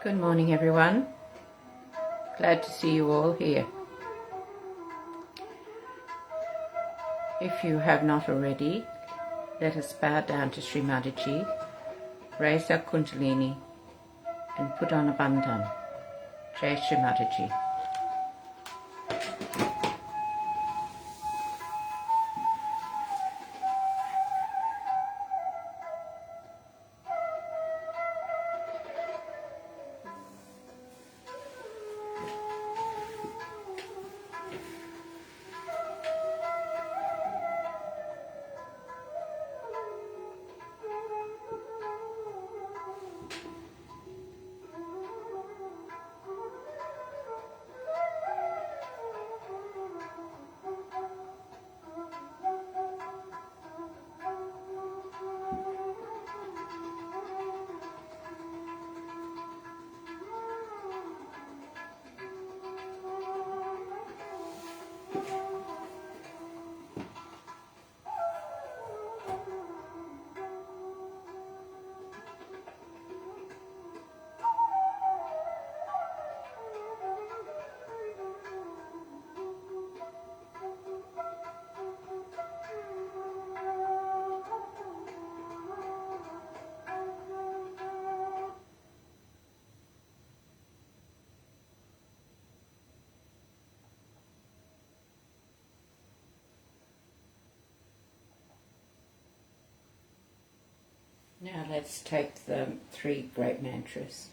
Good morning, everyone. Glad to see you all here. If you have not already, let us bow down to Shri Mataji, raise our Kundalini and put on a bandhan. Jai Shri Mataji. Now let's take the three great mantras.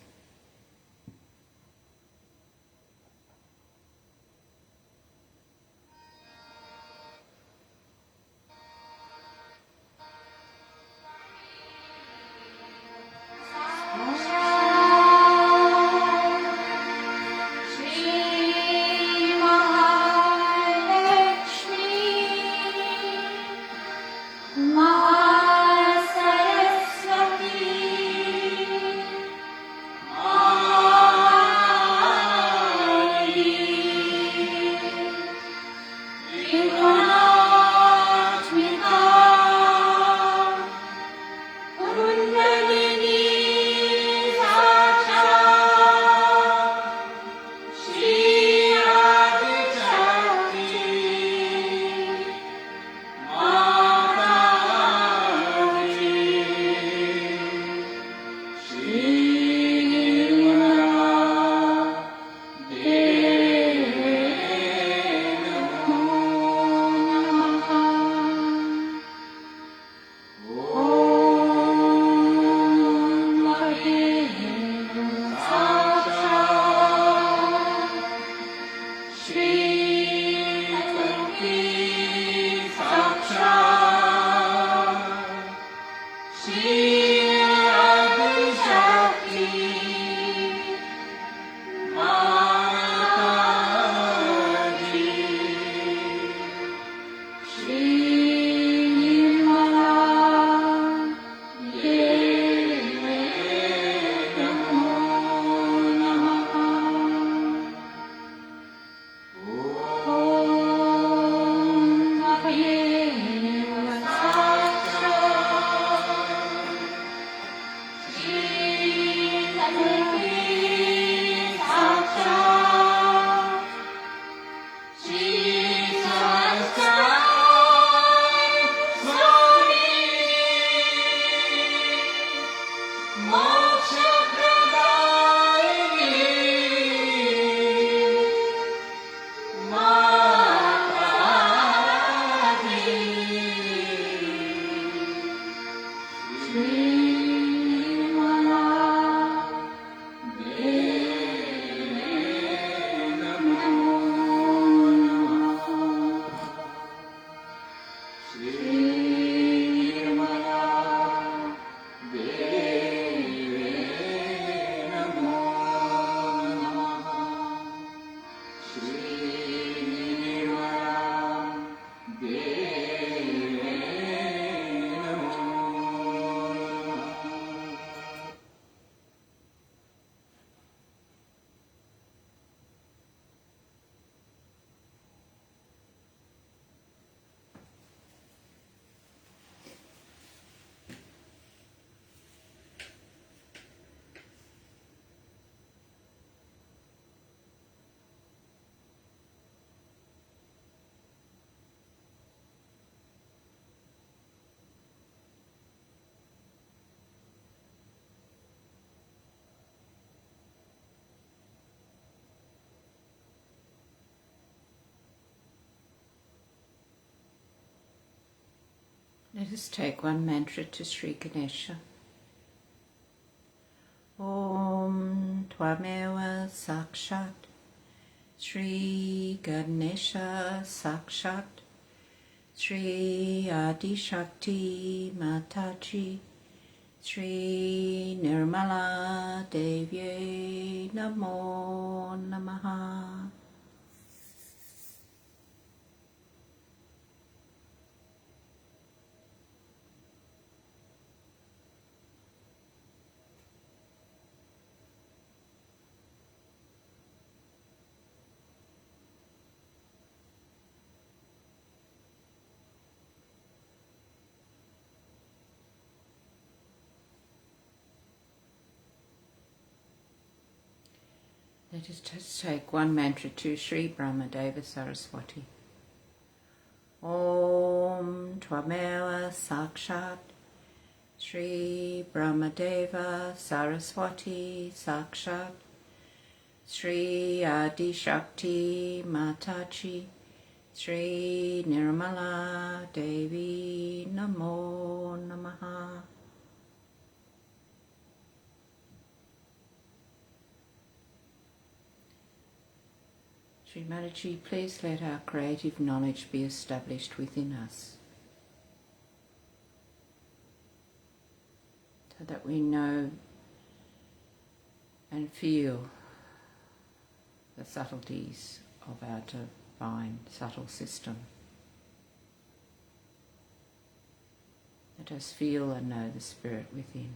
Let us take one mantra to Shri Ganesha. Om Tvameva Sakshat Shri Ganesha Sakshat Shri Adi Shakti Mataji Shri Nirmala Devye Namo Namaha. Let us just take one mantra to Shri Brahmadeva Saraswati. Om Tvameva Sakshat Shri Brahmadeva Saraswati Sakshat Shri Adi Shakti Mataji Shri Nirmala Devi Namo Namaha. Shri Mataji, please let our creative knowledge be established within us, so that we know and feel the subtleties of our divine subtle system. Let us feel and know the spirit within.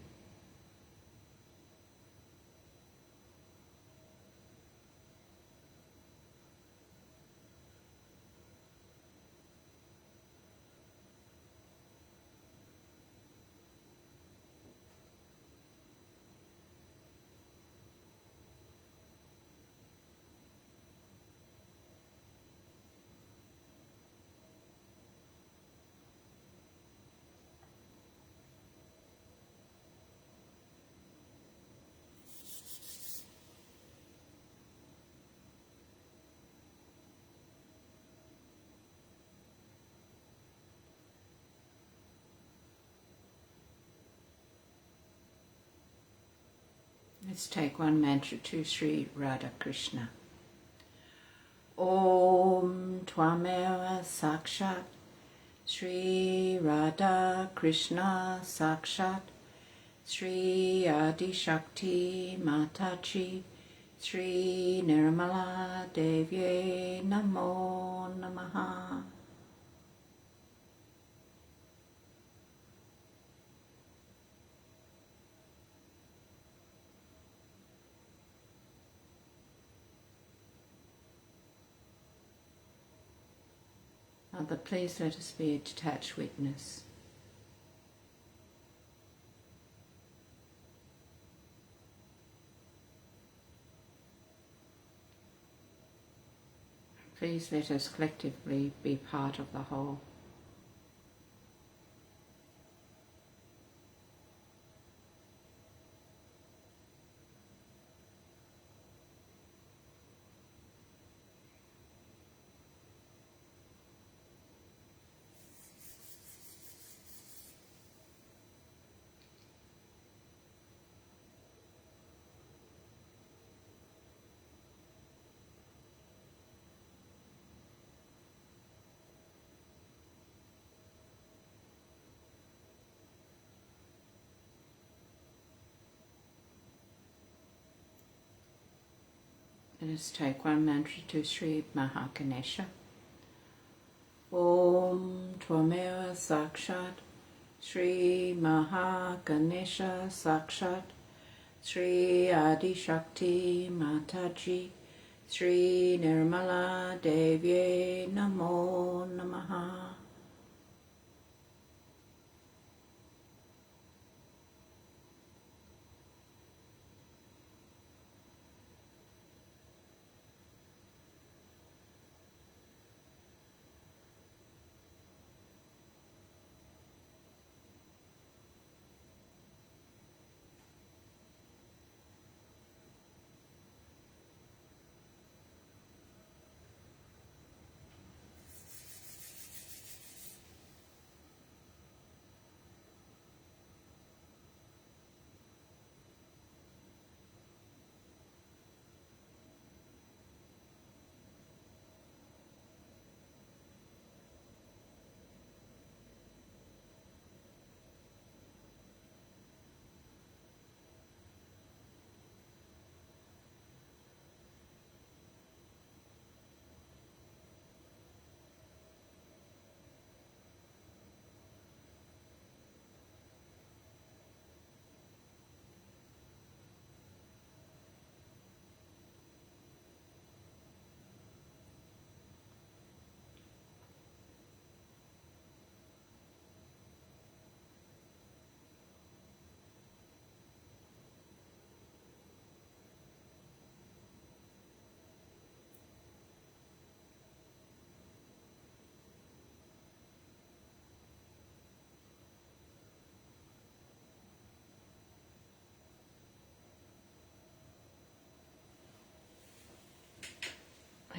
Let's take one mantra to Sri Radha Krishna. Om Tvameva Sakshat Sri Radha Krishna Sakshat Sri Adi Shakti Mataji Sri Nirmala Devye Namo Namaha. Mother, please let us be a detached witness. Please let us collectively be part of the whole. Let us take one mantra to Sri Mahaganesha. Om Tvameva Sakshat Sri Mahaganesha Sakshat Sri Adi Shakti Mataji Sri Nirmala Devye Namo Namaha.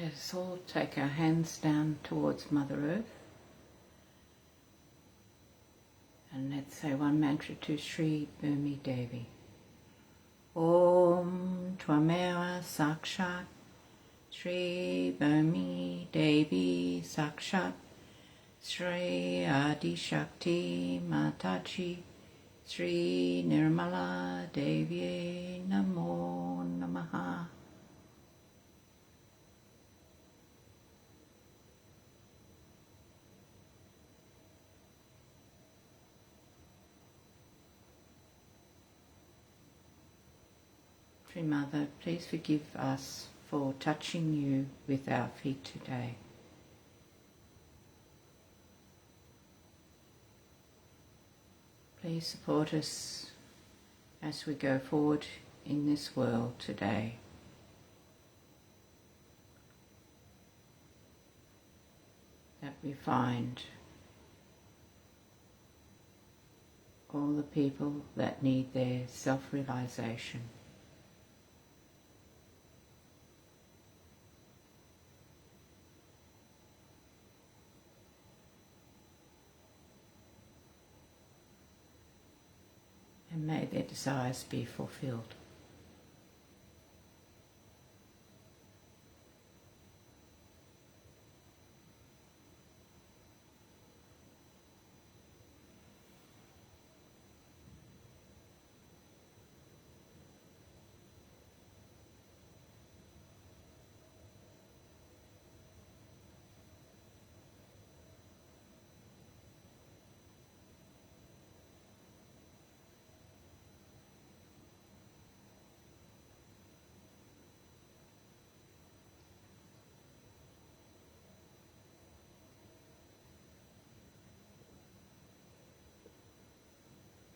Let us all take our hands down towards Mother Earth and let's say one mantra to Shri Bhumi Devi. Om Tvameva Sakshat Shri Bhumi Devi Sakshat Shri Adi Shakti Mataji Shri Nirmala Devi Namo Namaha. Shri Mother, please forgive us for touching you with our feet today. Please support us as we go forward in this world today. That we find all the people that need their self-realization. And may their desires be fulfilled.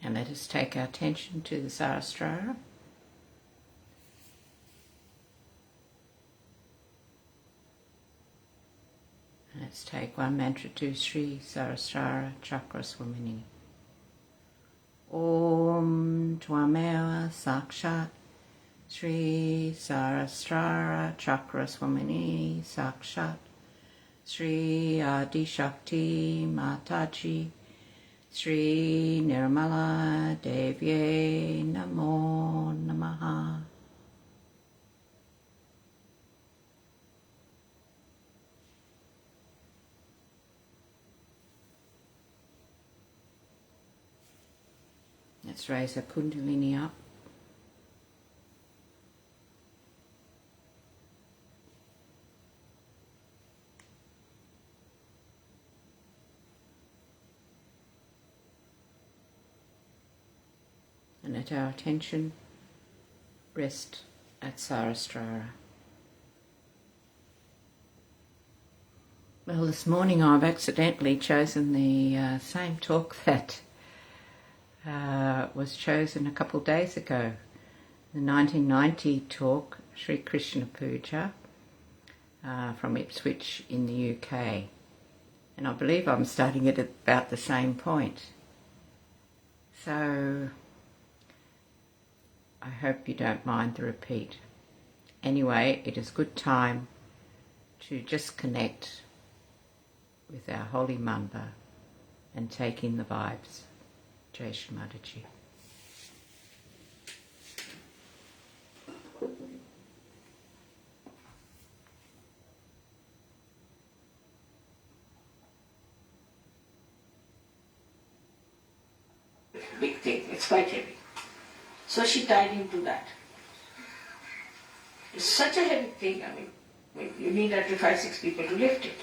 And let us take our attention to the Sahasrara. And let's take one mantra to Sri Sahasrara Chakra Swamini. Om Tvameva Sakshat Sri Sahasrara Chakra Swamini Sakshat Sri Adi Shakti Mataji Shri Nirmala Devi Namo Namaha. Let's raise our Kundalini up. And let our attention rest at Sahasrara. Well, this morning I've accidentally chosen the same talk that was chosen a couple of days ago. The 1990 talk, Sri Krishna Puja, from Ipswich in the UK. And I believe I'm starting it at about the same point. So I hope you don't mind the repeat. Anyway, it is good time to just connect with our holy mantra and take in the vibes. Jai Shri Mataji. Big thing, it's quite heavy. So she tied him to that. It's such a heavy thing, I mean you need up to 5-6 people to lift it.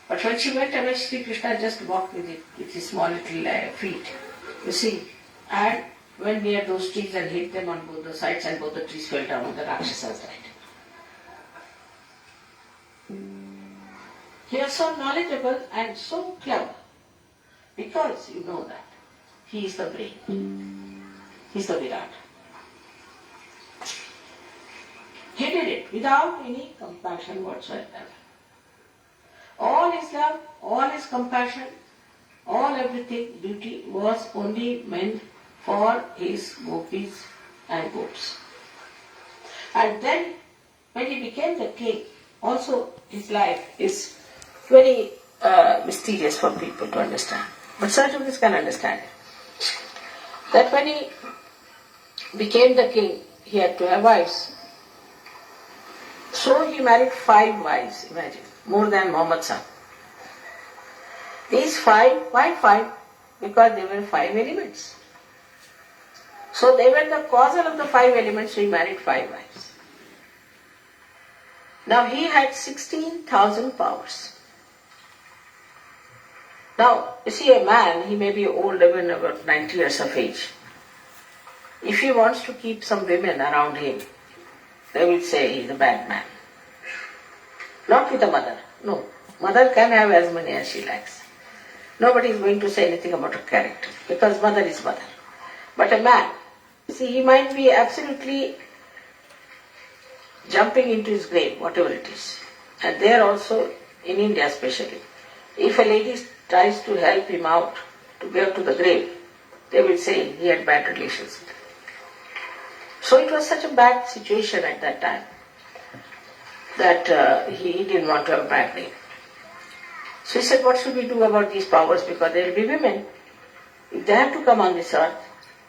But when she went away, Sri Krishna just walked with it, with his small little feet, you see. And went near those trees and hit them on both the sides, and both the trees fell down and the Rakshasas died. He was so knowledgeable and so clever, because you know that he is the brain. He is the Virat. He did it without any compassion whatsoever. All his love, all his compassion, all everything, beauty was only meant for his gopis and gops. And then, when he became the king also his life is very mysterious for people to understand. But Sahaja can understand it. That when he became the king, he had to have wives. So he married 5 wives, imagine, more than Muhammad's son. These 5, why 5? Because they were 5 elements. So they were the causal of the 5 elements, so he married 5 wives. Now he had 16,000 powers. Now, you see, a man, he may be old, even about 90 years of age. If he wants to keep some women around him, they will say he's a bad man. Not with a mother. No. Mother can have as many as she likes. Nobody is going to say anything about her character, because mother is mother. But a man, see, he might be absolutely jumping into his grave, whatever it is. And there also, in India especially, if a lady tries to help him out to go to the grave, they will say he had bad relations. So it was such a bad situation at that time that he didn't want to have a bad name. So he said, what should we do about these powers? Because there will be women. If they have to come on this earth,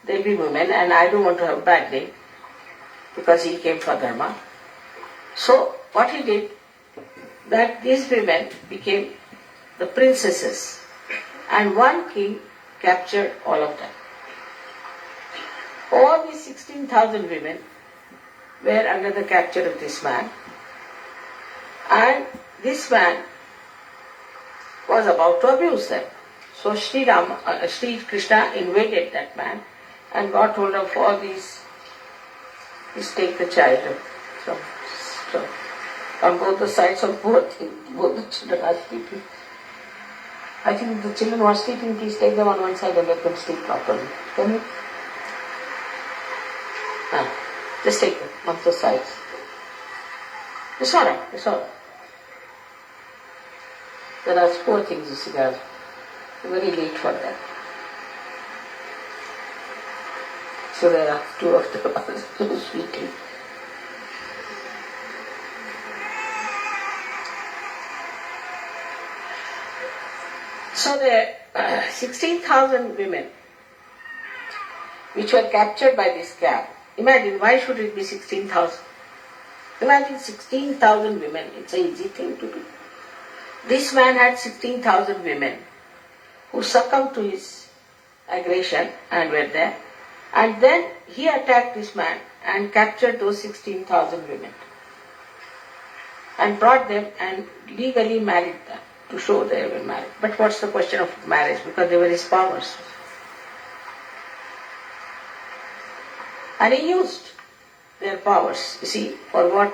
there will be women, and I don't want to have a bad name because he came for Dharma. So what he did, that these women became the princesses, and one king captured all of them. All these 16,000 women were under the capture of this man, and this man was about to abuse them. So Shri Krishna invaded that man and got hold of all these. Please take the child so on both the sides of both the children are sleeping. I think the children who are sleeping, please take them on one side and let them sleep properly. Can you? Just take them on the sides. It's alright, it's alright. There are poor things, you see, they are very late for that. So there are 2 of them sleeping. So there are 16,000 women which were captured by this camp. Imagine, why should it be 16,000? Imagine 16,000 women, it's an easy thing to do. This man had 16,000 women who succumbed to his aggression and were there. And then he attacked this man and captured those 16,000 women and brought them and legally married them to show they were married. But what's the question of marriage? Because they were his powers. And he used their powers, you see, for what?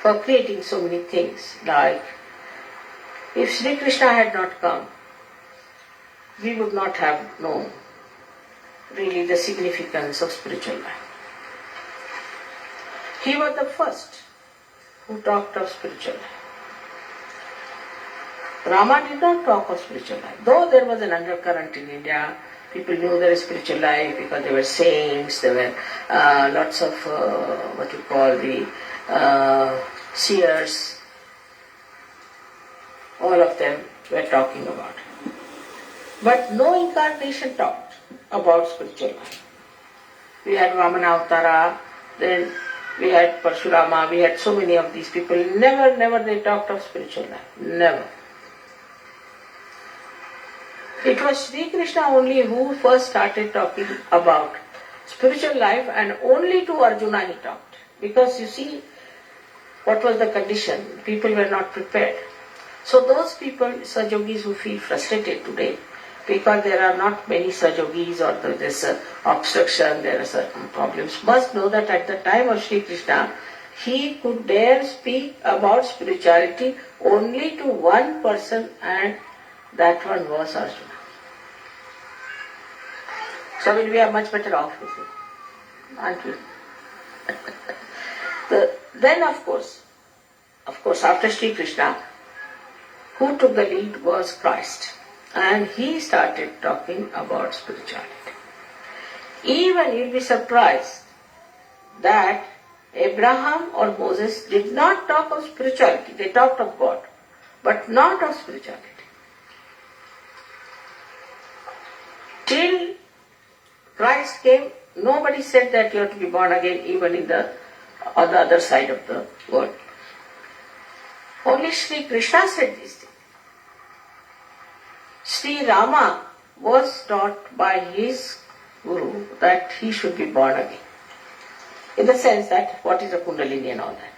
For creating so many things. Like, if Shri Krishna had not come, we would not have known really the significance of spiritual life. He was the first who talked of spiritual life. Rama did not talk of spiritual life. Though there was an undercurrent in India, people knew there is spiritual life because there were saints, there were lots of what you call the seers. All of them were talking about it. But no incarnation talked about spiritual life. We had Vamana Avtara, then we had Parshurama, we had so many of these people. Never they talked of spiritual life. Never. It was Sri Krishna only who first started talking about spiritual life, and only to Arjuna he talked. Because you see, what was the condition? People were not prepared. So those people, Sajogis who feel frustrated today, because there are not many Sajogis or there's obstruction, there are certain problems, must know that at the time of Sri Krishna, he could dare speak about spirituality only to one person, and that one was Arjuna. So we are much better off with it, aren't we? Then of course, after Sri Krishna, who took the lead was Christ. And he started talking about spirituality. Even you'll be surprised that Abraham or Moses did not talk of spirituality. They talked of God, but not of spirituality. Till Christ came, nobody said that you have to be born again even on the other side of the world. Only Shri Krishna said these things. Sri Rama was taught by his guru that he should be born again. In the sense that what is a Kundalini and all that.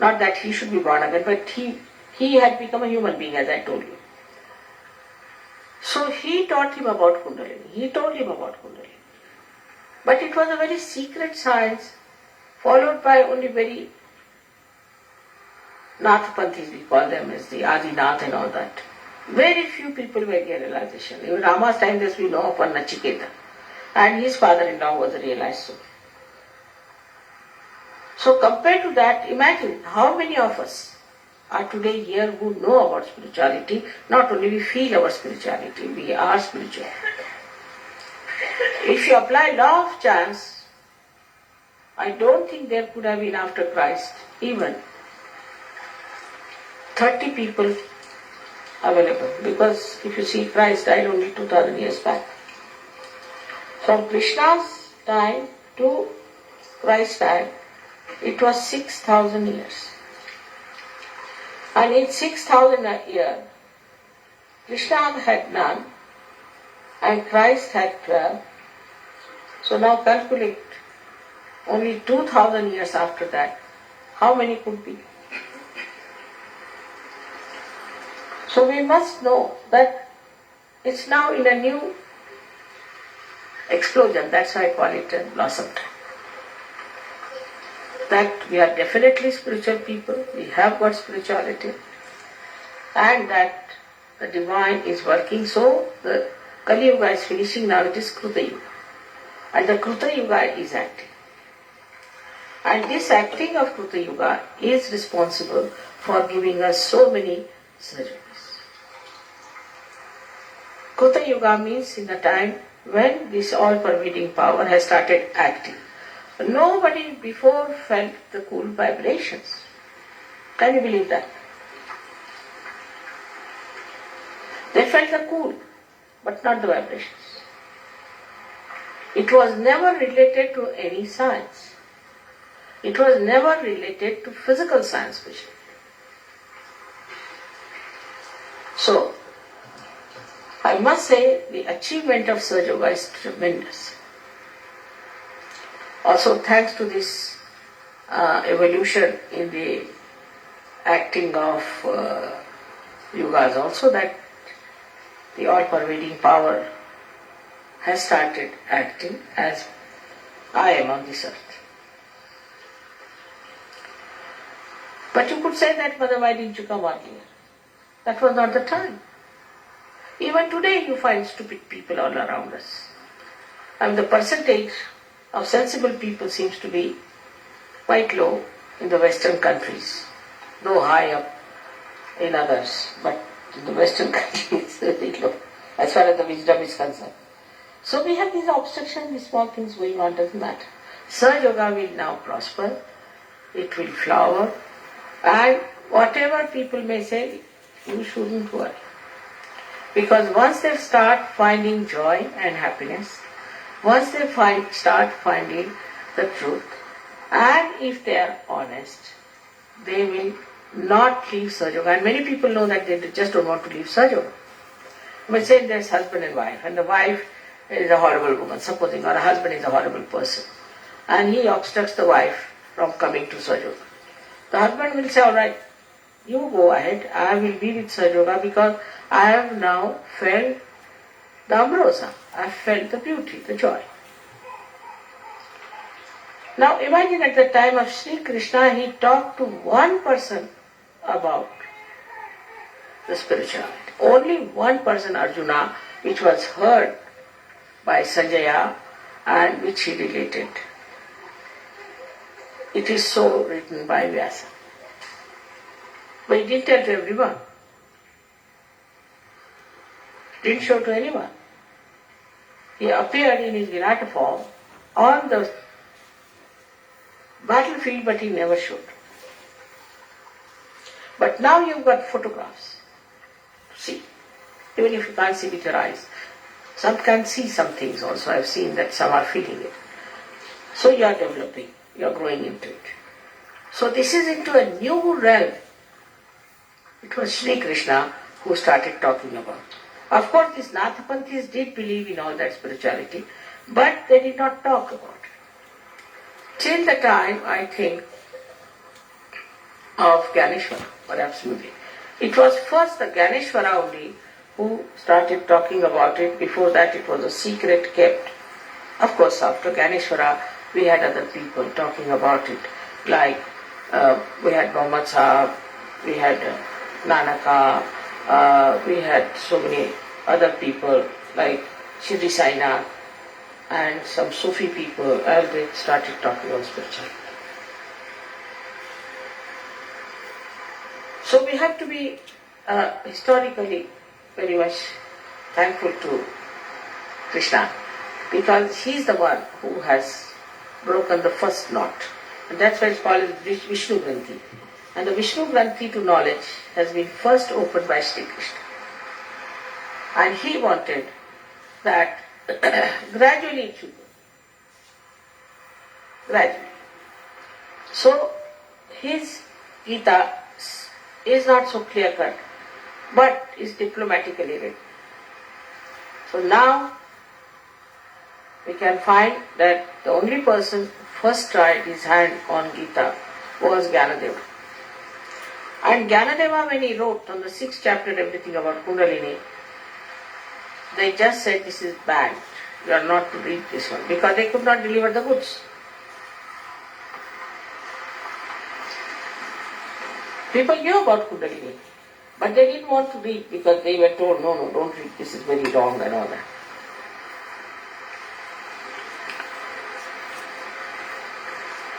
Not that he should be born again, but he had become a human being, as I told you. So he taught him about Kundalini. He told him about Kundalini. But it was a very secret science, followed by only very Nathpanthis, we call them, as the Adinath and all that. Very few people were given realization. In Rama's time, this we know of one Nachiketa. And his father-in-law was a realized soul. So compared to that, imagine how many of us are today here who know about spirituality. Not only we feel our spirituality, we are spiritual. If you apply law of chance, I don't think there could have been after Christ even 30 people available. Because if you see, Christ died only 2000 years back. From Krishna's time to Christ's time, it was 6,000 years. And in 6,000 years, Krishna had none and Christ had 12. So now calculate, only 2,000 years after that, how many could be? So we must know that it's now in a new explosion. That's why I call it a blossom time. That we are definitely spiritual people, we have got spirituality, and that the divine is working. So the Kali Yuga is finishing, now it is Kruta Yuga. And the Kruta Yuga is acting. And this acting of Kruta Yuga is responsible for giving us so many surgeries. Kruta Yuga means in the time when this all-pervading power has started acting. Nobody before felt the cool vibrations. Can you believe that? They felt the cool, but not the vibrations. It was never related to any science. It was never related to physical science especially. So, I must say the achievement of Sahaja Yoga is tremendous. Also thanks to this evolution in the acting of yugas also, that the all-pervading power has started acting as I am on this earth. But you could say that, Mother, why didn't you come earlier? That was not the time. Even today you find stupid people all around us. And the percentage of sensible people seems to be quite low in the Western countries, though high up in others, but in the Western countries it's very low as far as the wisdom is concerned. So we have these obstructions, these small things going on, doesn't matter. Sahaja Yoga will now prosper, it will flower, and whatever people may say, you shouldn't worry. Because once they start finding joy and happiness, once they start finding the truth, and if they are honest, they will not leave Sahaja Yoga. And many people know that they just don't want to leave Sahaja Yoga. But say there's husband and wife, and the wife is a horrible woman, supposing, or a husband is a horrible person, and he obstructs the wife from coming to Sahaja Yoga. The husband will say, all right, you go ahead, I will be with Sahaja Yoga because I have now felt the ambrosia, I have felt the beauty, the joy. Now imagine at the time of Sri Krishna, he talked to one person about the spirituality. Only one person, Arjuna, which was heard by Sanjaya and which he related. It is so written by Vyasa. But he didn't tell to everyone. Didn't show to anyone. He appeared in his Virata form on the battlefield, but he never showed. But now you've got photographs. See, even if you can't see with your eyes, some can see some things also. I've seen that some are feeling it. So you are developing, you are growing into it. So this is into a new realm. It was Shri Krishna who started talking about. Of course, these Nathapanthis did believe in all that spirituality, but they did not talk about it. Till the time, I think, of Ganeshwara, perhaps maybe. It was first the Ganeshwara only who started talking about it. Before that, it was a secret kept. Of course, after Ganeshwara, we had other people talking about it, like we had Muhammad Sahab, we had Nanaka, we had so many other people like Shri Sainath and some Sufi people, as they started talking about spirituality. So we have to be historically very much thankful to Krishna, because he is the one who has broken the first knot. And that's why it's called Vishnu Granthi. And the Vishnu Granthi to knowledge has been first opened by Shri Krishna. And he wanted that gradually it should go. Gradually. So his Gita is not so clear cut, but is diplomatically written. So now we can find that the only person who first tried his hand on Gita was Gyanadeva. And Gyanadeva, when he wrote on the 6th chapter everything about Kundalini, they just said this is bad, you are not to read this one, because they could not deliver the goods. People knew about Kundalini, but they didn't want to read because they were told, no, don't read, this is very wrong and all that.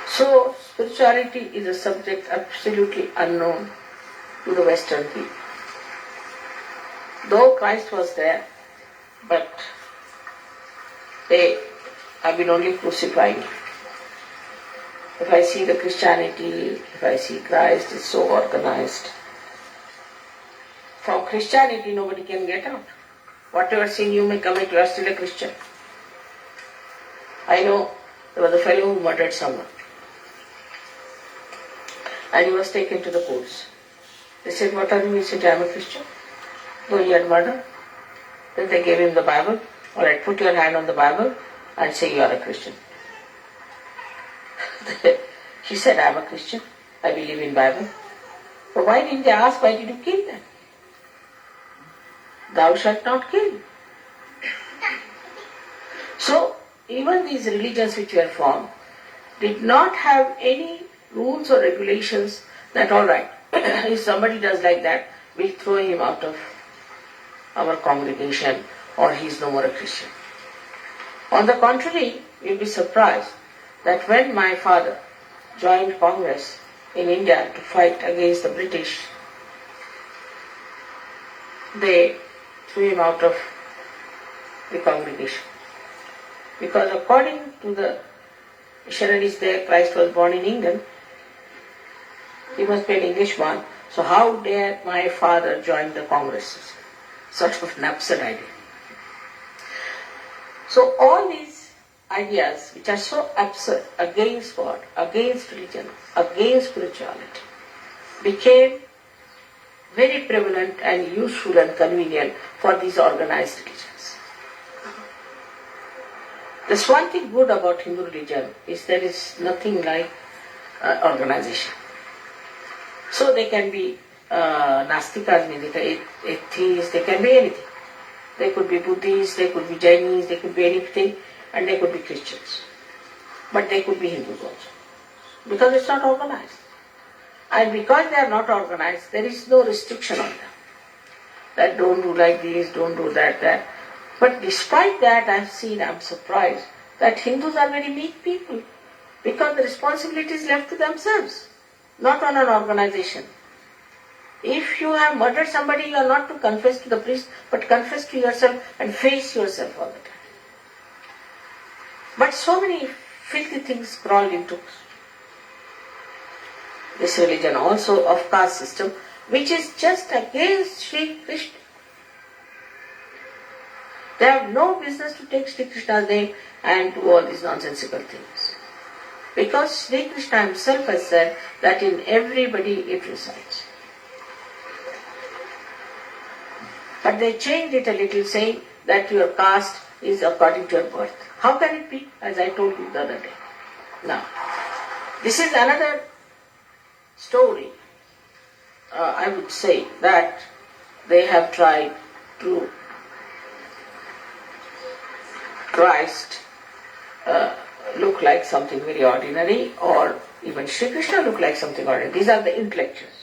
So, spirituality is a subject absolutely unknown to the Western people. Though Christ was there, but they have been only crucifying him. If I see the Christianity, if I see Christ, it's so organized. From Christianity nobody can get out. Whatever sin you may commit, you are still a Christian. I know there was a fellow who murdered someone. And he was taken to the courts. They said, what are you? He said, I am a Christian. Though he had murdered. Then they gave him the Bible. Alright, put your hand on the Bible and say you are a Christian. He said, I am a Christian. I believe in Bible. But why didn't they ask, why did you kill them? Thou shalt not kill. So, even these religions which were formed did not have any rules or regulations that alright, if somebody does like that, we'll throw him out of our congregation or he is no more a Christian. On the contrary, you'll be surprised that when my father joined Congress in India to fight against the British, they threw him out of the congregation. Because according to the missionaries there, Christ was born in England. He must be an Englishman. So how dare my father join the congresses? Sort of an absurd idea. So all these ideas which are so absurd against God, against religion, against spirituality, became very prevalent and useful and convenient for these organized religions. There's one thing good about Hindu religion is there is nothing like organization. So they can be Nastikas, means atheists, they can be anything. They could be Buddhists, they could be Jainis, they could be anything, and they could be Christians. But they could be Hindus also. Because it's not organized. And because they are not organized, there is no restriction on them. That don't do like this, don't do that. But despite that, I'm surprised that Hindus are very meek people. Because the responsibility is left to themselves, not on an organization. If you have murdered somebody, you are not to confess to the priest, but confess to yourself and face yourself all the time. But so many filthy things crawl into this religion also of caste system, which is just against Shri Krishna. They have no business to take Shri Krishna's name and do all these nonsensical things. Because Shri Krishna himself has said that in everybody it resides. But they changed it a little, saying that your caste is according to your birth. How can it be? As I told you the other day. Now, this is another story. I would say that they have tried to Christ look like something very ordinary, or even Shri Krishna look like something ordinary. These are the intellectuals.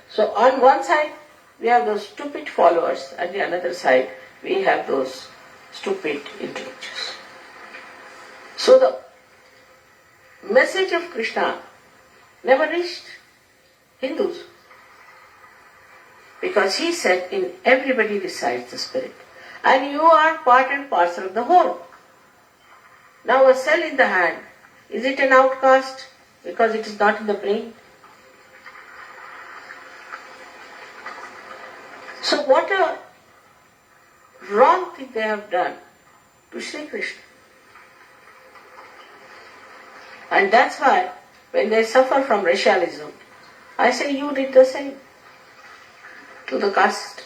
So on one side we have those stupid followers, and the other side we have those stupid intellectuals. So the message of Krishna never reached Hindus, because he said in everybody resides the spirit, and you are part and parcel of the whole. Now a cell in the hand, is it an outcast because it is not in the brain? So what a wrong thing they have done to Shri Krishna. And that's why when they suffer from racialism, I say you did the same to the caste system.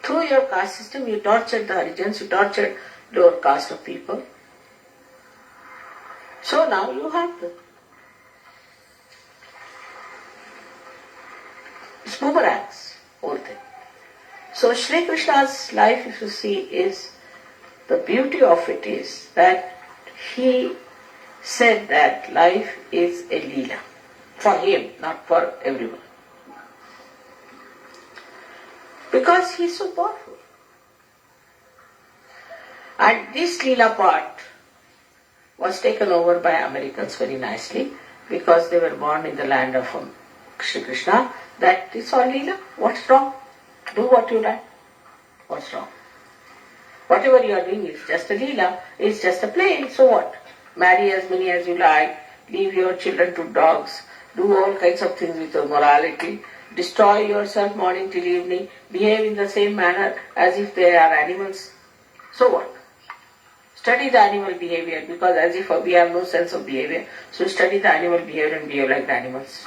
Through your caste system you tortured the Harijans, you tortured lower caste of people. So now you have them. It's boomerangs, whole thing. So Shri Krishna's life, if you see, is the beauty of it is that he said that life is a leela. For him, not for everyone. Because he is so powerful. And this leela part was taken over by Americans very nicely, because they were born in the land of Shri Krishna. That is all leela. What's wrong? Do what you like. What's wrong? Whatever you are doing is just a leela, it's just a play, so what? Marry as many as you like, leave your children to dogs, do all kinds of things with your morality, destroy yourself morning till evening, behave in the same manner as if they are animals. So what? Study the animal behavior, because as if we have no sense of behavior, so study the animal behavior and behave like the animals.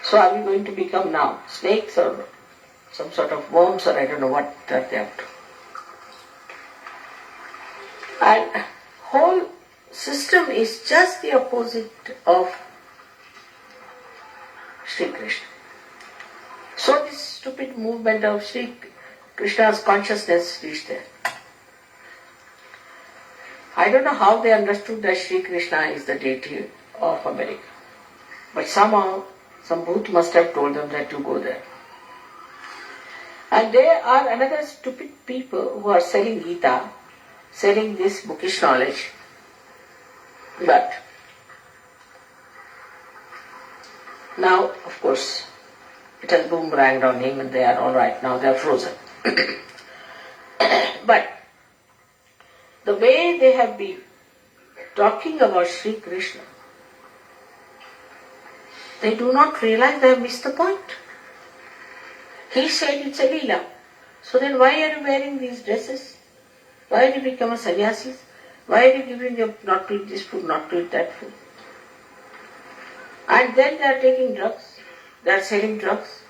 So are we going to become now snakes or some sort of worms, or I don't know what that they have to. And whole system is just the opposite of Shri Krishna. So this stupid movement of Shri Krishna's consciousness reached there. I don't know how they understood that Shri Krishna is the deity of America. But somehow, some bhoot must have told them that you go there. And there are another stupid people who are selling Gita, selling this bookish knowledge. But now, of course, it has boomeranged on him and they are all right now, they are frozen. But the way they have been talking about Shri Krishna, they do not realize they have missed the point. He said it's a leela. So then why are you wearing these dresses? Why did you become a sannyasis? Why are you giving them not to eat this food, not to eat that food? And then they are taking drugs. They are selling drugs.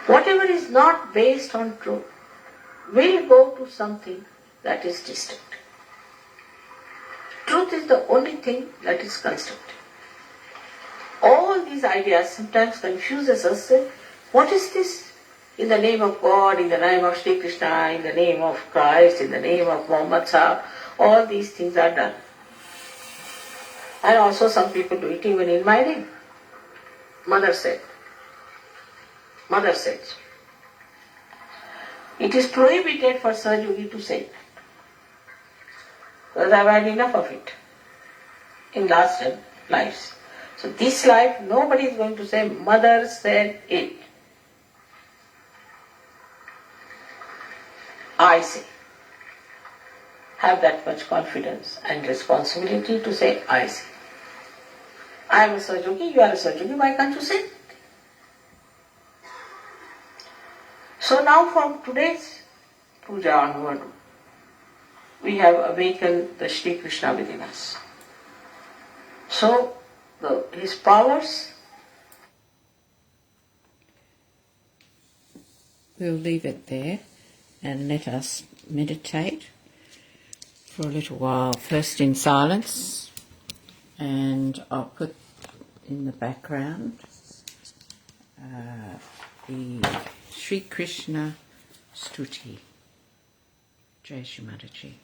Whatever is not based on truth will go to something that is distant. Truth is the only thing that is constant. All these ideas sometimes confuses us. What is this? In the name of God, in the name of Shri Krishna, in the name of Christ, in the name of Muhammad Sahib, all these things are done. And also some people do it even in my name. Mother said. It is prohibited for Sahaja to say that. Because I have had enough of it in last lives. So this life, nobody is going to say, Mother said it. I say. have that much confidence and responsibility to say, I see. I am a Sahaja, you are a Sahaja, why can't you say? So now from today's puja onward, we have awakened the Shri Krishna within us. So his powers. We'll leave it there and let us meditate for a little while, first in silence, and I'll put in the background the Shri Krishna Stuti. Jai Shri Mataji.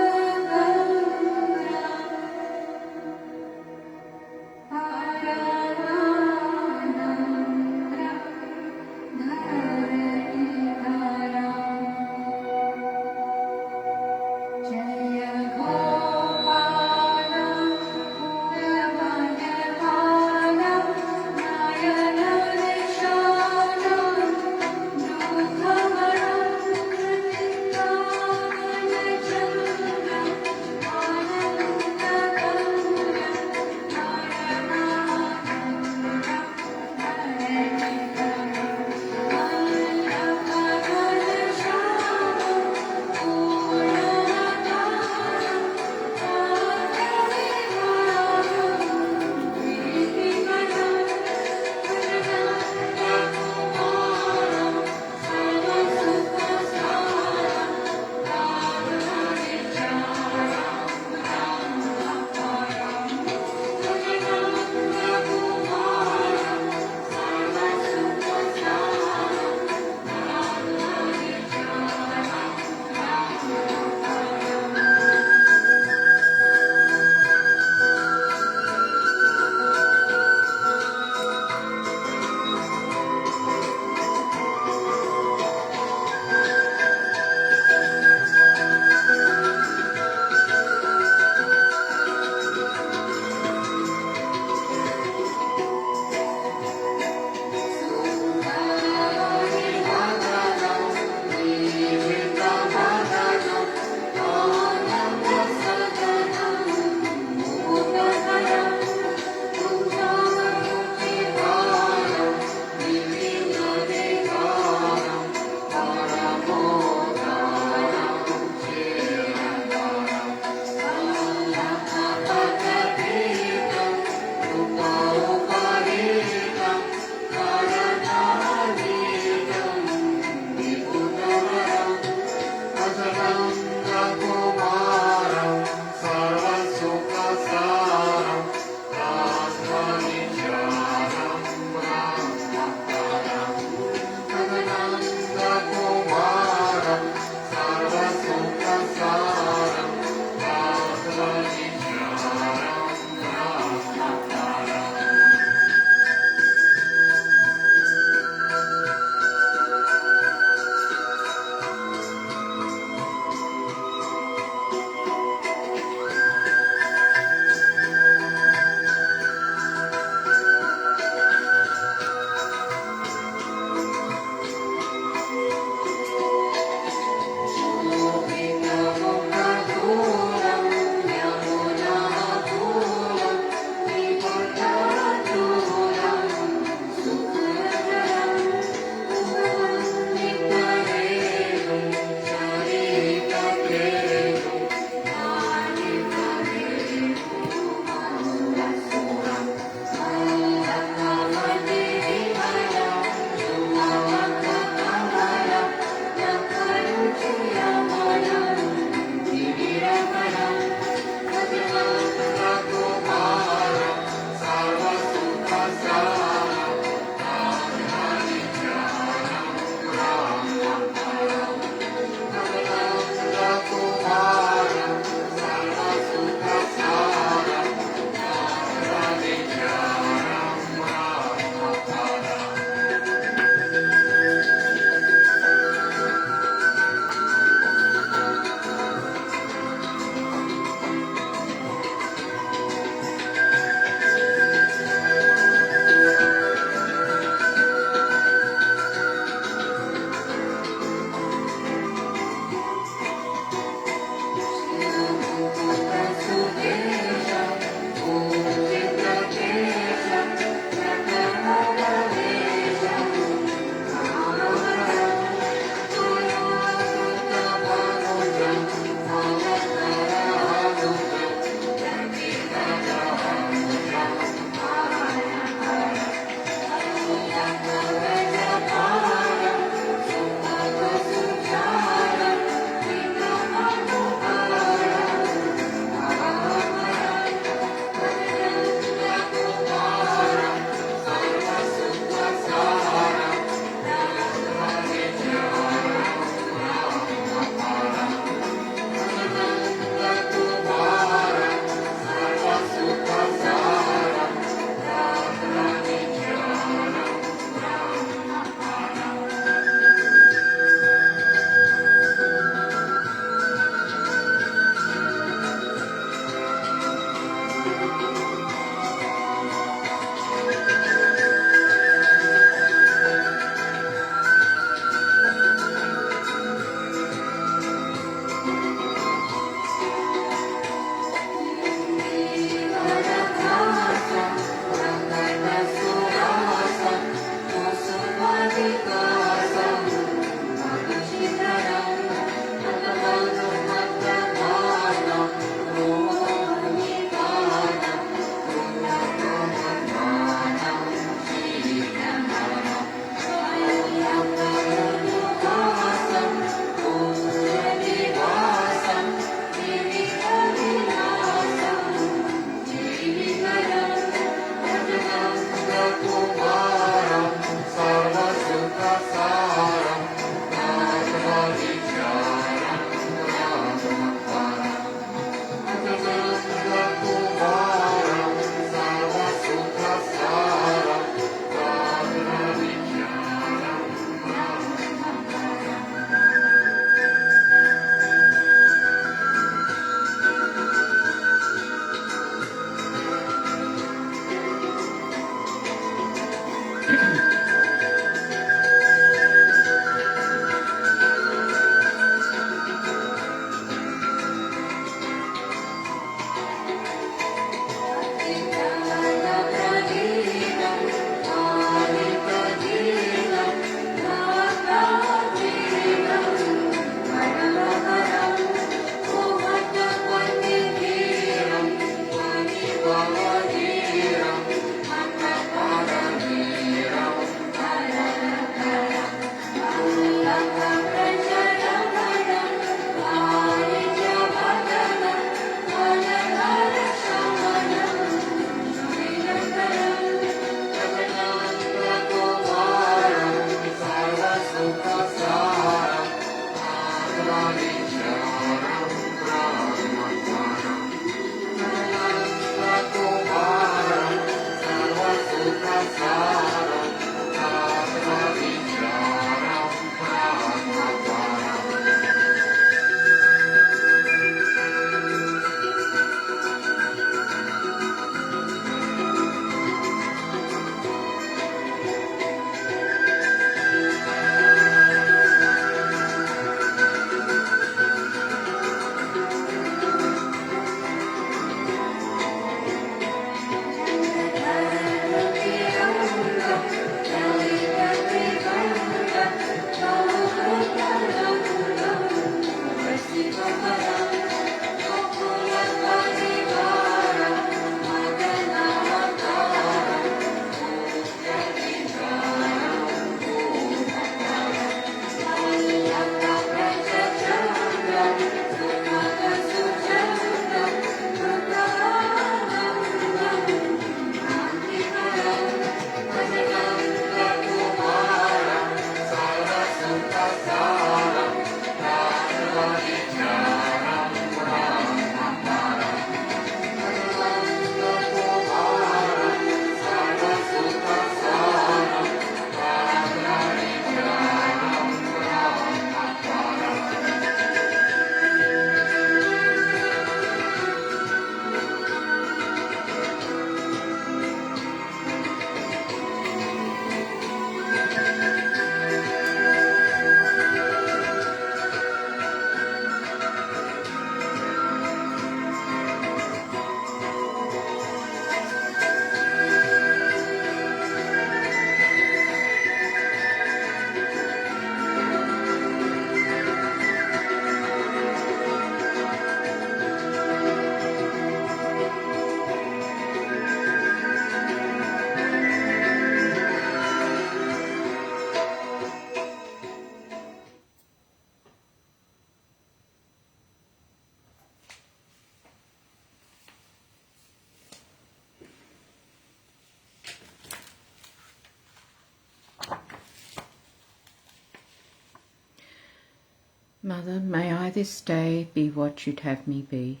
Mother, may I this day be what you'd have me be.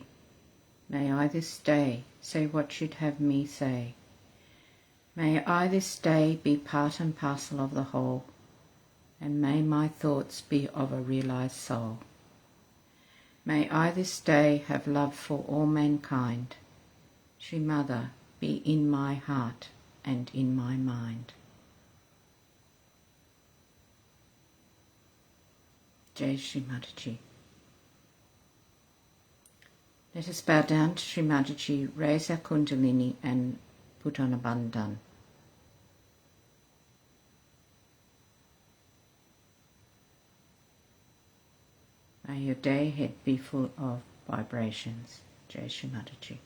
May I this day say what you'd have me say. May I this day be part and parcel of the whole, and may my thoughts be of a realized soul. May I this day have love for all mankind. Shri Mother, be in my heart and in my mind. Jai Shri Mataji. Let us bow down to Shri Mataji, raise our Kundalini and put on a bandhan. May your day ahead be full of vibrations. Jai Shri Mataji.